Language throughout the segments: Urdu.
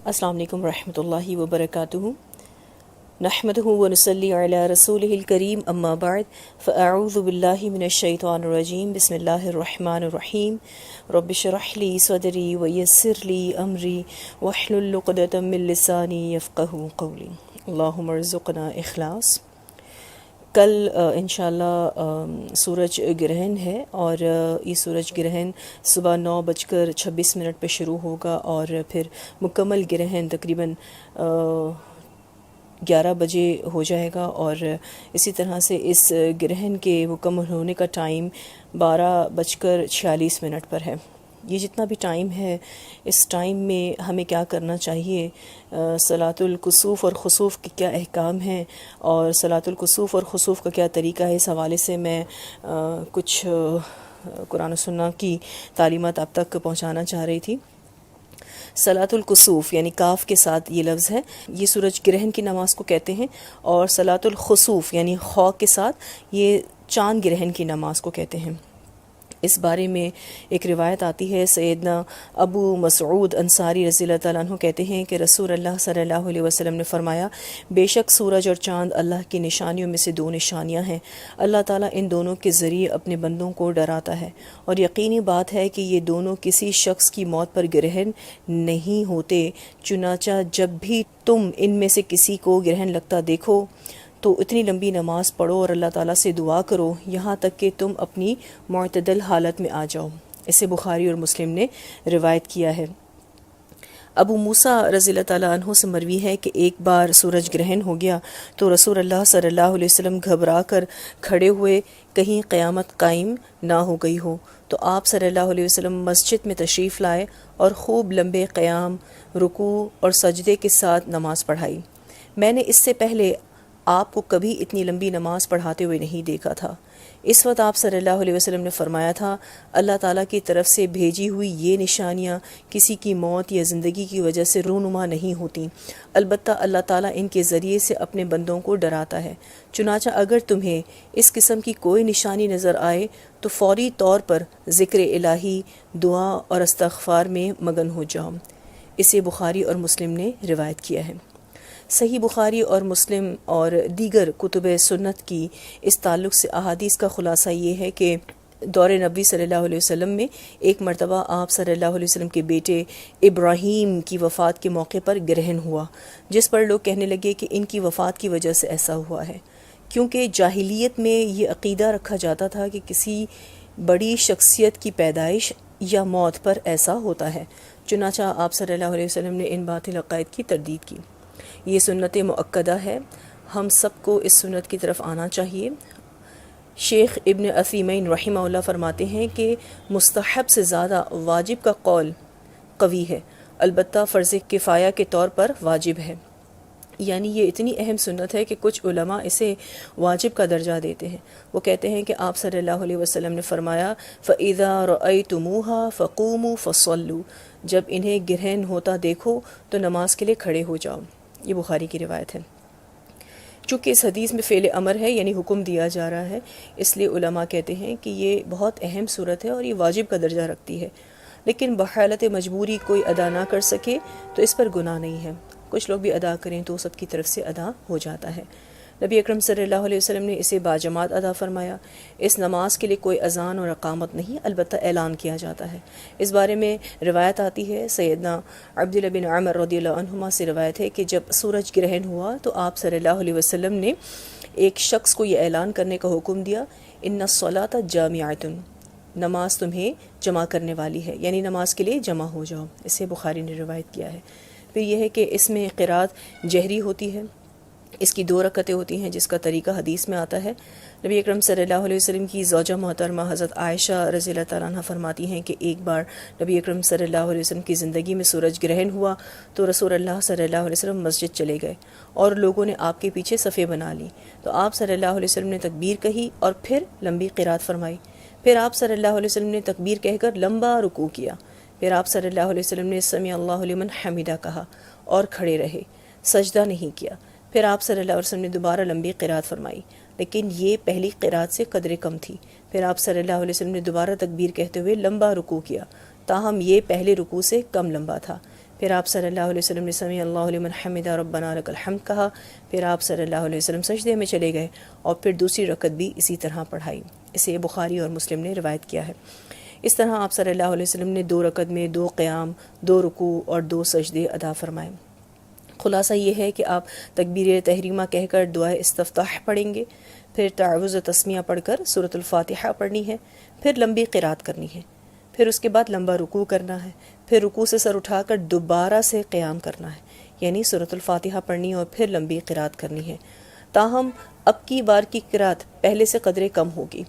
السلام علیکم ورحمۃ اللہ وبرکاتہ۔ نحمده ونصلی علی رسولہ الکریم، اما بعد فاعوذ باللہ من الشیطان الرجیم، بسم اللہ الرحمن الرحیم۔ رب اشرح لی صدری ویسر لی امری واحلل عقدۃ من لسانی یفقہوا قولی۔ اللہم ارزقنا اخلاص۔ کل انشاءاللہ سورج گرہن ہے اور یہ سورج گرہن صبح 9:26 پہ شروع ہوگا اور پھر مکمل گرہن تقریباً 11 بجے ہو جائے گا، اور اسی طرح سے اس گرہن کے مکمل ہونے کا ٹائم 12:46 پر ہے۔ یہ جتنا بھی ٹائم ہے، اس ٹائم میں ہمیں کیا کرنا چاہیے، صلاۃ الکسوف اور خسوف کے کیا احکام ہیں، اور صلاۃ الکسوف اور خسوف کا کیا طریقہ ہے، اس حوالے سے میں کچھ قرآن و سنت کی تعلیمات آپ تک پہنچانا چاہ رہی تھی۔ صلاۃ الکسوف یعنی کاف کے ساتھ یہ لفظ ہے، یہ سورج گرہن کی نماز کو کہتے ہیں، اور صلاۃ الخسوف یعنی خاء کے ساتھ یہ چاند گرہن کی نماز کو کہتے ہیں۔ اس بارے میں ایک روایت آتی ہے، سیدنا ابو مسعود انصاری رضی اللہ تعالیٰ عنہ کہتے ہیں کہ رسول اللہ صلی اللہ علیہ وسلم نے فرمایا، بے شک سورج اور چاند اللہ کی نشانیوں میں سے 2 نشانیاں ہیں، اللہ تعالیٰ ان دونوں کے ذریعے اپنے بندوں کو ڈراتا ہے، اور یقینی بات ہے کہ یہ دونوں کسی شخص کی موت پر گرہن نہیں ہوتے، چنانچہ جب بھی تم ان میں سے کسی کو گرہن لگتا دیکھو تو اتنی لمبی نماز پڑھو اور اللہ تعالیٰ سے دعا کرو یہاں تک کہ تم اپنی معتدل حالت میں آ جاؤ۔ اسے بخاری اور مسلم نے روایت کیا ہے۔ ابو موسیٰ رضی اللہ تعالیٰ عنہ سے مروی ہے کہ ایک بار سورج گرہن ہو گیا تو رسول اللہ صلی اللہ علیہ وسلم گھبرا کر کھڑے ہوئے، کہیں قیامت قائم نہ ہو گئی ہو، تو آپ صلی اللہ علیہ وسلم مسجد میں تشریف لائے اور خوب لمبے قیام، رکوع اور سجدے کے ساتھ نماز پڑھائی۔ میں نے اس سے پہلے آپ کو کبھی اتنی لمبی نماز پڑھاتے ہوئے نہیں دیکھا تھا۔ اس وقت آپ صلی اللہ علیہ وسلم نے فرمایا تھا، اللہ تعالیٰ کی طرف سے بھیجی ہوئی یہ نشانیاں کسی کی موت یا زندگی کی وجہ سے رونما نہیں ہوتیں، البتہ اللہ تعالیٰ ان کے ذریعے سے اپنے بندوں کو ڈراتا ہے، چنانچہ اگر تمہیں اس قسم کی کوئی نشانی نظر آئے تو فوری طور پر ذکر الہی، دعا اور استغفار میں مگن ہو جاؤ۔ اسے بخاری اور مسلم نے روایت کیا ہے۔ صحیح بخاری اور مسلم اور دیگر کتب سنت کی اس تعلق سے احادیث کا خلاصہ یہ ہے کہ دور نبوی صلی اللہ علیہ وسلم میں ایک مرتبہ آپ صلی اللہ علیہ وسلم کے بیٹے ابراہیم کی وفات کے موقع پر گرہن ہوا، جس پر لوگ کہنے لگے کہ ان کی وفات کی وجہ سے ایسا ہوا ہے، کیونکہ جاہلیت میں یہ عقیدہ رکھا جاتا تھا کہ کسی بڑی شخصیت کی پیدائش یا موت پر ایسا ہوتا ہے، چنانچہ آپ صلی اللہ علیہ وسلم نے ان باطل عقائد کی تردید کی۔ یہ سنت مؤکدہ ہے، ہم سب کو اس سنت کی طرف آنا چاہیے۔ شیخ ابن عثیمین رحمہ اللہ فرماتے ہیں کہ مستحب سے زیادہ واجب کا قول قوی ہے، البتہ فرض کفایہ کے طور پر واجب ہے، یعنی یہ اتنی اہم سنت ہے کہ کچھ علماء اسے واجب کا درجہ دیتے ہیں۔ وہ کہتے ہیں کہ آپ صلی اللہ علیہ وسلم نے فرمایا، فَإِذَا رَأَيْتُمُوهَا فَقُومُوا فَصَلُّوا، جب انہیں گرہن ہوتا دیکھو تو نماز کے لیے کھڑے ہو جاؤ۔ یہ بخاری کی روایت ہے۔ چونکہ اس حدیث میں فعل امر ہے، یعنی حکم دیا جا رہا ہے، اس لیے علماء کہتے ہیں کہ یہ بہت اہم صورت ہے اور یہ واجب کا درجہ رکھتی ہے، لیکن بحالت مجبوری کوئی ادا نہ کر سکے تو اس پر گناہ نہیں ہے، کچھ لوگ بھی ادا کریں تو سب کی طرف سے ادا ہو جاتا ہے۔ نبی اکرم صلی اللہ علیہ وسلم نے اسے باجماعت ادا فرمایا۔ اس نماز کے لیے کوئی اذان اور اقامت نہیں، البتہ اعلان کیا جاتا ہے۔ اس بارے میں روایت آتی ہے، سیدنا عبداللہ بن عمر رضی اللہ عنہما سے روایت ہے کہ جب سورج گرہن ہوا تو آپ صلی اللہ علیہ وسلم نے ایک شخص کو یہ اعلان کرنے کا حکم دیا، ان الصلاۃ جامعۃ، نماز تمہیں جمع کرنے والی ہے، یعنی نماز کے لیے جمع ہو جاؤ۔ اسے بخاری نے روایت کیا ہے۔ پھر یہ ہے کہ اس میں قرات جہری ہوتی ہے، اس کی 2 رکعتیں ہوتی ہیں، جس کا طریقہ حدیث میں آتا ہے۔ نبی اکرم صلی اللہ علیہ وسلم کی زوجہ محترمہ حضرت عائشہ رضی اللہ تعالیٰ عنہ فرماتی ہیں کہ ایک بار نبی اکرم صلی اللہ علیہ وسلم کی زندگی میں سورج گرہن ہوا تو رسول اللہ صلی اللہ علیہ وسلم مسجد چلے گئے اور لوگوں نے آپ کے پیچھے صفیں بنا لی، تو آپ صلی اللہ علیہ وسلم نے تکبیر کہی اور پھر لمبی قرات فرمائی، پھر آپ صلی اللہ علیہ وسلم نے تکبیر کہہ کر لمبا رکوع کیا، پھر آپ صلی اللہ علیہ وسلم نے سمع اللہ لمن حمدہ کہا اور کھڑے رہے، سجدہ نہیں کیا، پھر آپ صلی اللہ علیہ وسلم نے دوبارہ لمبی قرات فرمائی، لیکن یہ پہلی قرات سے قدرے کم تھی، پھر آپ صلی اللہ علیہ وسلم نے دوبارہ تکبیر کہتے ہوئے لمبا رکوع کیا، تاہم یہ پہلے رکوع سے کم لمبا تھا، پھر آپ صلی اللہ علیہ وسلم نے سمیع اللہ لمن حمدہ ربنا لک الحمد کہا، پھر آپ صلی اللہ علیہ وسلم سجدے میں چلے گئے اور پھر دوسری رکعت بھی اسی طرح پڑھائی۔ اسے بخاری اور مسلم نے روایت کیا ہے۔ اس طرح آپ صلی اللہ علیہ وسلم نے 2 رکعت میں 2 قیام، 2 رکوع اور 2 سجدے ادا فرمائے۔ خلاصہ یہ ہے کہ آپ تکبیر تحریمہ کہہ کر دعائے استفتاح پڑھیں گے، پھر تعوذ و تسمیہ پڑھ کر سورۃ الفاتحہ پڑھنی ہے، پھر لمبی قرات کرنی ہے، پھر اس کے بعد لمبا رکوع کرنا ہے، پھر رکوع سے سر اٹھا کر دوبارہ سے قیام کرنا ہے، یعنی سورۃ الفاتحہ پڑھنی اور پھر لمبی قرات کرنی ہے۔ تاہم اب کی بار کی قرات پہلے سے قدرے کم ہوگی،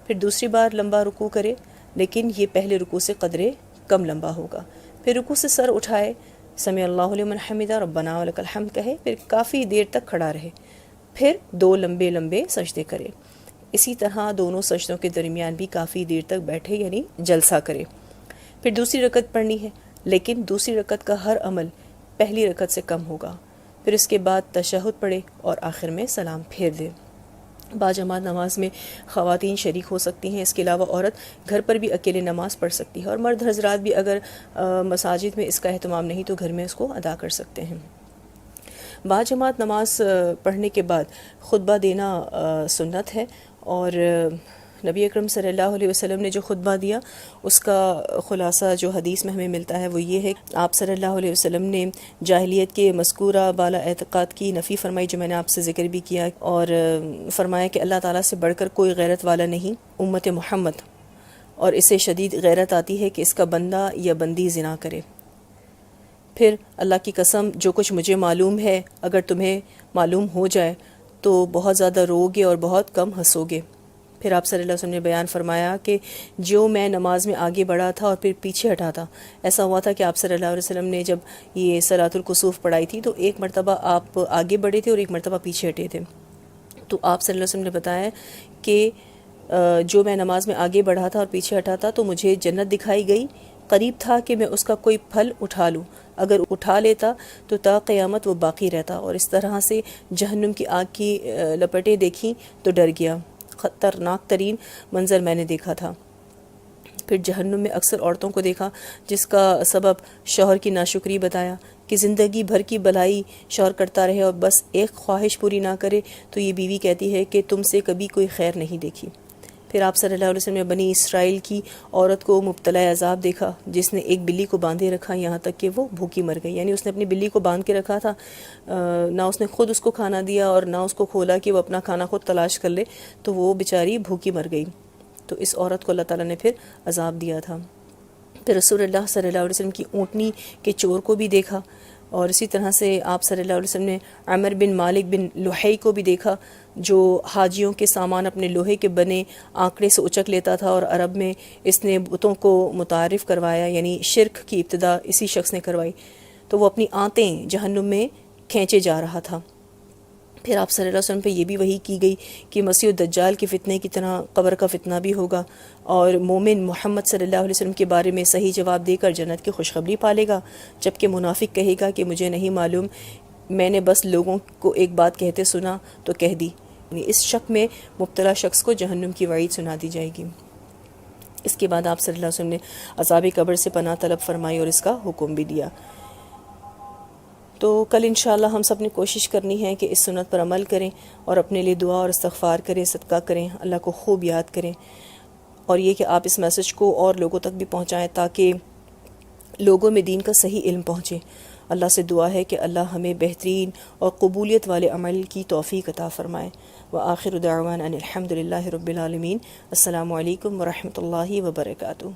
پھر دوسری بار لمبا رکوع کرے لیکن یہ پہلے رکوع سے قدرے کم لمبا ہوگا، پھر رکوع سے سر اٹھائے، سمیع اللہ لمن حمدہ ربنا ولک الحمد کہے، پھر کافی دیر تک کھڑا رہے، پھر 2 لمبے لمبے سجدے کرے۔ اسی طرح دونوں سجدوں کے درمیان بھی کافی دیر تک بیٹھے یعنی جلسہ کرے۔ پھر دوسری رکعت پڑھنی ہے، لیکن دوسری رکعت کا ہر عمل پہلی رکعت سے کم ہوگا، پھر اس کے بعد تشہد پڑھے اور آخر میں سلام پھیر دے۔ باجماعت نماز میں خواتین شریک ہو سکتی ہیں، اس کے علاوہ عورت گھر پر بھی اکیلے نماز پڑھ سکتی ہے، اور مرد حضرات بھی اگر مساجد میں اس کا اہتمام نہیں تو گھر میں اس کو ادا کر سکتے ہیں۔ باجماعت نماز پڑھنے کے بعد خطبہ دینا سنت ہے، اور نبی اکرم صلی اللہ علیہ وسلم نے جو خطبہ دیا اس کا خلاصہ جو حدیث میں ہمیں ملتا ہے وہ یہ ہے، آپ صلی اللہ علیہ وسلم نے جاہلیت کے مذکورہ بالا اعتقاد کی نفی فرمائی جو میں نے آپ سے ذکر بھی کیا، اور فرمایا کہ اللہ تعالیٰ سے بڑھ کر کوئی غیرت والا نہیں امت محمد، اور اسے شدید غیرت آتی ہے کہ اس کا بندہ یا بندی زنا کرے۔ پھر اللہ کی قسم جو کچھ مجھے معلوم ہے اگر تمہیں معلوم ہو جائے تو بہت زیادہ روگے اور بہت کم ہنسو گے۔ پھر آپ صلی اللہ علیہ وسلم نے بیان فرمایا کہ جو میں نماز میں آگے بڑھا تھا اور پھر پیچھے ہٹا تھا، ایسا ہوا تھا کہ آپ صلی اللہ علیہ وسلم نے جب یہ صلاۃ الکسوف پڑھائی تھی تو ایک مرتبہ آپ آگے بڑھے تھے اور ایک مرتبہ پیچھے ہٹے تھے، تو آپ صلی اللہ علیہ وسلم نے بتایا کہ جو میں نماز میں آگے بڑھا تھا اور پیچھے ہٹا تھا تو مجھے جنت دکھائی گئی، قریب تھا کہ میں اس کا کوئی پھل اٹھا لوں، اگر اٹھا لیتا تو تا قیامت وہ باقی رہتا، اور اس طرح سے جہنم کی آگ کی لپٹیں دیکھیں تو ڈر گیا، خطرناک ترین منظر میں نے دیکھا تھا۔ پھر جہنم میں اکثر عورتوں کو دیکھا جس کا سبب شوہر کی ناشکری بتایا کہ زندگی بھر کی بھلائی شوہر کرتا رہے اور بس ایک خواہش پوری نہ کرے تو یہ بیوی کہتی ہے کہ تم سے کبھی کوئی خیر نہیں دیکھی۔ پھر آپ صلی اللہ علیہ وسلم نے بنی اسرائیل کی عورت کو مبتلا عذاب دیکھا جس نے ایک بلی کو باندھے رکھا یہاں تک کہ وہ بھوکی مر گئی، یعنی اس نے اپنی بلی کو باندھ کے رکھا تھا، نہ اس نے خود اس کو کھانا دیا اور نہ اس کو کھولا کہ وہ اپنا کھانا خود تلاش کر لے، تو وہ بیچاری بھوکی مر گئی، تو اس عورت کو اللہ تعالیٰ نے پھر عذاب دیا تھا۔ پھر رسول اللہ صلی اللہ علیہ وسلم کی اونٹنی کے چور کو بھی دیکھا، اور اسی طرح سے آپ صلی اللہ علیہ وسلم نے عامر بن مالک بن لحی کو بھی دیکھا جو حاجیوں کے سامان اپنے لوہے کے بنے آنکڑے سے اچک لیتا تھا، اور عرب میں اس نے بتوں کو متعارف کروایا، یعنی شرک کی ابتدا اسی شخص نے کروائی، تو وہ اپنی آنتیں جہنم میں کھینچے جا رہا تھا۔ پھر آپ صلی اللہ علیہ وسلم پہ یہ بھی وحی کی گئی کہ مسیح الدجال کے فتنے کی طرح قبر کا فتنہ بھی ہوگا، اور مومن محمد صلی اللہ علیہ وسلم کے بارے میں صحیح جواب دے کر جنت کی خوشخبری پالے گا، جبکہ منافق کہے گا کہ مجھے نہیں معلوم، میں نے بس لوگوں کو ایک بات کہتے سنا تو کہہ دی، یعنی اس شک میں مبتلا شخص کو جہنم کی وعید سنا دی جائے گی۔ اس کے بعد آپ صلی اللہ علیہ وسلم نے عذاب قبر سے پناہ طلب فرمائی اور اس کا حکم بھی دیا۔ تو کل انشاءاللہ ہم سب نے کوشش کرنی ہے کہ اس سنت پر عمل کریں اور اپنے لیے دعا اور استغفار کریں، صدقہ کریں، اللہ کو خوب یاد کریں، اور یہ کہ آپ اس میسج کو اور لوگوں تک بھی پہنچائیں تاکہ لوگوں میں دین کا صحیح علم پہنچے۔ اللہ سے دعا ہے کہ اللہ ہمیں بہترین اور قبولیت والے عمل کی توفیق عطا فرمائے۔ وآخر دعوانا ان الحمد للہ رب العالمین۔ السلام علیکم ورحمۃ اللہ وبرکاتہ۔